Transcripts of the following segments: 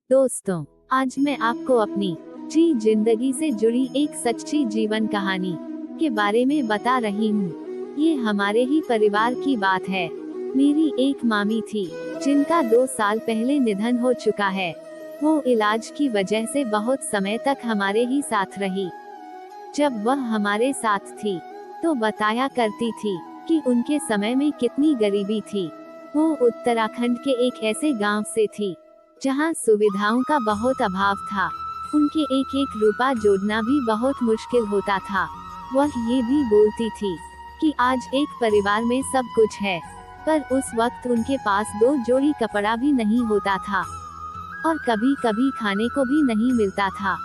दोस्तों, आज मैं आपको अपनी जिंदगी से जुड़ी एक सच्ची जीवन कहानी के बारे में बता रही हूँ। ये हमारे ही परिवार की बात है। मेरी एक मामी थी जिनका 2 साल पहले निधन हो चुका है। वो इलाज की वजह से बहुत समय तक हमारे ही साथ रही। जब वह हमारे साथ थी तो बताया करती थी कि उनके समय में कितनी गरीबी थी। वो उत्तराखंड के एक ऐसे गांव से थी जहां सुविधाओं का बहुत अभाव था। उनके एक एक रुपया जोड़ना भी बहुत मुश्किल होता था। वह ये भी बोलती थी कि आज एक परिवार में सब कुछ है, पर उस वक्त उनके पास 2 जोड़ी कपड़ा भी नहीं होता था और कभी कभी खाने को भी नहीं मिलता था।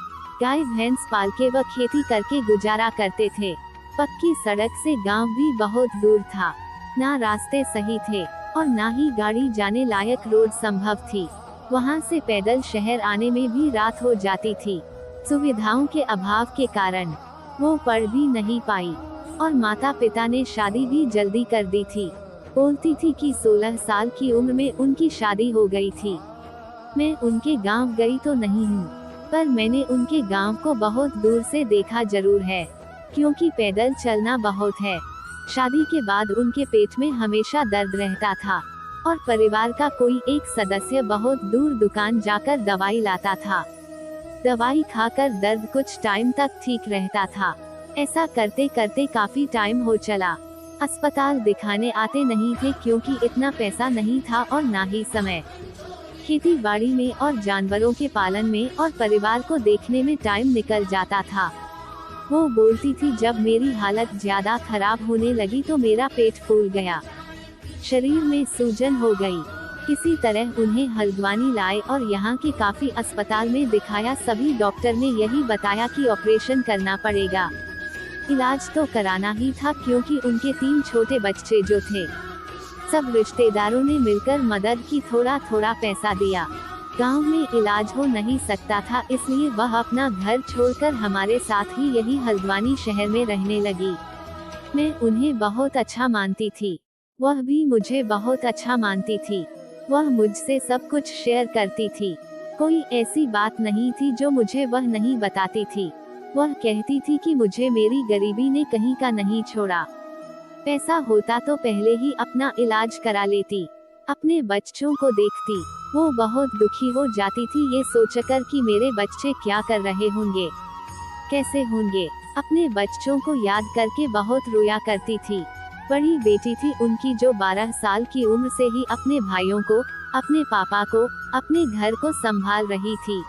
गाय भैंस पाल के व खेती करके गुजारा करते थे। पक्की सड़क से गांव भी बहुत दूर था। ना रास्ते सही थे और ना ही गाड़ी जाने लायक रोड संभव थी। वहां से पैदल शहर आने में भी रात हो जाती थी। सुविधाओं के अभाव के कारण वो पढ़ भी नहीं पाई और माता पिता ने शादी भी जल्दी कर दी थी। बोलती थी कि 16 साल की उम्र में उनकी शादी हो गई थी। मैं उनके गांव गई तो नहीं हूँ, पर मैंने उनके गांव को बहुत दूर से देखा जरूर है, क्योंकि पैदल चलना बहुत है। शादी के बाद उनके पेट में हमेशा दर्द रहता था और परिवार का कोई एक सदस्य बहुत दूर दुकान जाकर दवाई लाता था। दवाई खाकर दर्द कुछ टाइम तक ठीक रहता था। ऐसा करते करते काफी टाइम हो चला। अस्पताल दिखाने आते नहीं थे क्योंकि इतना पैसा नहीं था और ना ही समय। खेती बाड़ी में और जानवरों के पालन में और परिवार को देखने में टाइम निकल जाता था। वो बोलती थी, जब मेरी हालत ज्यादा खराब होने लगी तो मेरा पेट फूल गया, शरीर में सूजन हो गई। किसी तरह उन्हें हल्द्वानी लाए और यहाँ के काफी अस्पताल में दिखाया। सभी डॉक्टर ने यही बताया कि ऑपरेशन करना पड़ेगा। इलाज तो कराना ही था क्योंकि उनके 3 छोटे बच्चे जो थे। सब रिश्तेदारों ने मिलकर मदद की, थोड़ा थोड़ा पैसा दिया। गांव में इलाज हो नहीं सकता था, इसलिए वह अपना घर छोड़कर हमारे साथ ही यही हल्द्वानी शहर में रहने लगी। मैं उन्हें बहुत अच्छा मानती थी, वह भी मुझे बहुत अच्छा मानती थी। वह मुझसे सब कुछ शेयर करती थी। कोई ऐसी बात नहीं थी जो मुझे वह नहीं बताती थी। वह कहती थी कि मुझे मेरी गरीबी ने कहीं का नहीं छोड़ा। पैसा होता तो पहले ही अपना इलाज करा लेती। अपने बच्चों को देखती, वो बहुत दुखी हो जाती थी ये सोचकर कि मेरे बच्चे क्या कर रहे होंगे, कैसे होंगे। अपने बच्चों को याद करके बहुत रोया करती थी। बड़ी बेटी थी उनकी जो 12 साल की उम्र से ही अपने भाइयों को, अपने पापा को, अपने घर को संभाल रही थी।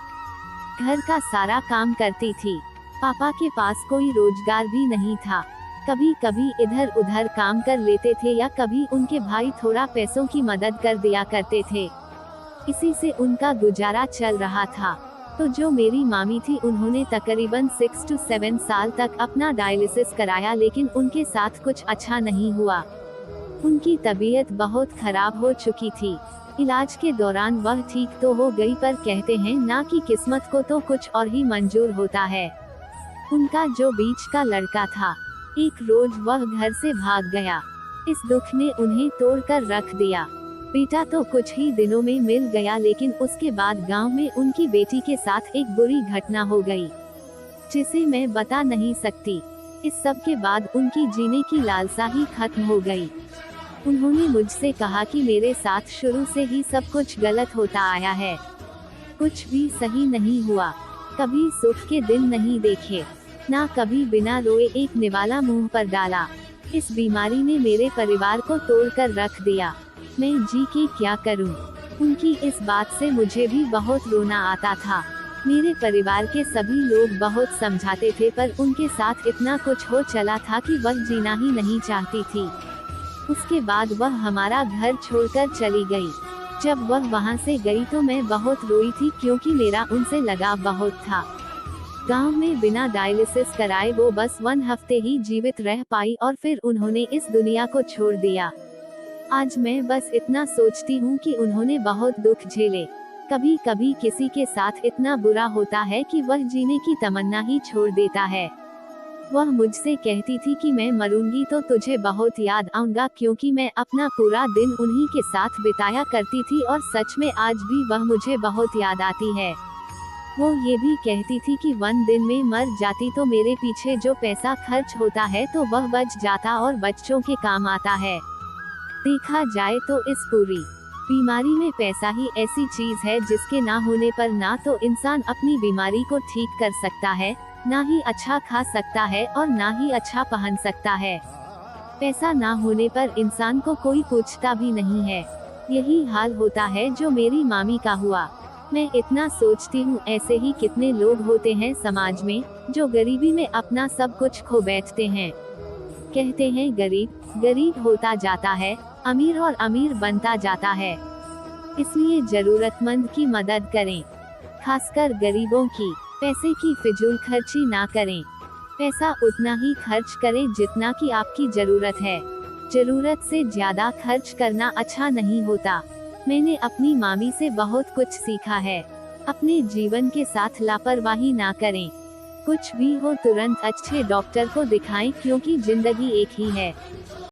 घर का सारा काम करती थी। पापा के पास कोई रोजगार भी नहीं था। कभी कभी इधर उधर काम कर लेते थे या कभी उनके भाई थोड़ा पैसों की मदद कर दिया करते थे। इसी से उनका गुजारा चल रहा था। तो जो मेरी मामी थी उन्होंने तकरीबन 6 से 7 साल तक अपना डायलिसिस कराया, लेकिन उनके साथ कुछ अच्छा नहीं हुआ। उनकी तबीयत बहुत खराब हो चुकी थी। इलाज के दौरान वह ठीक तो हो गई, पर कहते हैं ना कि किस्मत को तो कुछ और ही मंजूर होता है। उनका जो बीच का लड़का था, एक रोज वह घर से भाग गया। इस दुख ने उन्हें तोड़कर रख दिया। बेटा तो कुछ ही दिनों में मिल गया, लेकिन उसके बाद गांव में उनकी बेटी के साथ एक बुरी घटना हो गई, जिसे मैं बता नहीं सकती। इस सब के बाद उनकी जीने की लालसा ही खत्म हो गई। उन्होंने मुझसे कहा कि मेरे साथ शुरू से ही सब कुछ गलत होता आया है, कुछ भी सही नहीं हुआ। कभी सुख के दिन नहीं देखे, ना कभी बिना रोए एक निवाला मुंह पर डाला। इस बीमारी ने मेरे परिवार को तोड़कर रख दिया। मैं जी के क्या करूं? उनकी इस बात से मुझे भी बहुत रोना आता था। मेरे परिवार के सभी लोग बहुत समझाते थे, पर उनके साथ इतना कुछ हो चला था कि वह जीना ही नहीं चाहती थी। उसके बाद वह हमारा घर छोड़कर चली गई। जब वह वहां से गई तो मैं बहुत रोई थी, क्योंकि मेरा उनसे लगाव बहुत था। गांव में बिना डायलिसिस कराए वो बस 1 हफ्ते ही जीवित रह पाई और फिर उन्होंने इस दुनिया को छोड़ दिया। आज मैं बस इतना सोचती हूँ कि उन्होंने बहुत दुख झेले। कभी कभी किसी के साथ इतना बुरा होता है कि वह जीने की तमन्ना ही छोड़ देता है। वह मुझसे कहती थी कि मैं मरूंगी तो तुझे बहुत याद आऊंगा, क्योंकि मैं अपना पूरा दिन उन्हीं के साथ बिताया करती थी और सच में आज भी वह मुझे बहुत याद आती है। वो ये भी कहती थी कि वन दिन में मर जाती तो मेरे पीछे जो पैसा खर्च होता है तो वह बच जाता और बच्चों के काम आता है। देखा जाए तो इस पूरी बीमारी में पैसा ही ऐसी चीज है जिसके ना होने पर ना तो इंसान अपनी बीमारी को ठीक कर सकता है, ना ही अच्छा खा सकता है और ना ही अच्छा पहन सकता है। पैसा ना होने पर इंसान को कोई पूछता भी नहीं है। यही हाल होता है जो मेरी मामी का हुआ। मैं इतना सोचती हूँ ऐसे ही कितने लोग होते हैं समाज में जो गरीबी में अपना सब कुछ खो बैठते हैं। कहते हैं गरीब गरीब होता जाता है, अमीर और अमीर बनता जाता है। इसलिए जरूरतमंद की मदद करें, खासकर गरीबों की। पैसे की फिजूल खर्ची ना करें। पैसा उतना ही खर्च करें जितना कि आपकी जरूरत है। जरूरत से ज्यादा खर्च करना अच्छा नहीं होता। मैंने अपनी मामी से बहुत कुछ सीखा है। अपने जीवन के साथ लापरवाही ना करें। कुछ भी हो तुरंत अच्छे डॉक्टर को दिखाएं, क्योंकि जिंदगी एक ही है।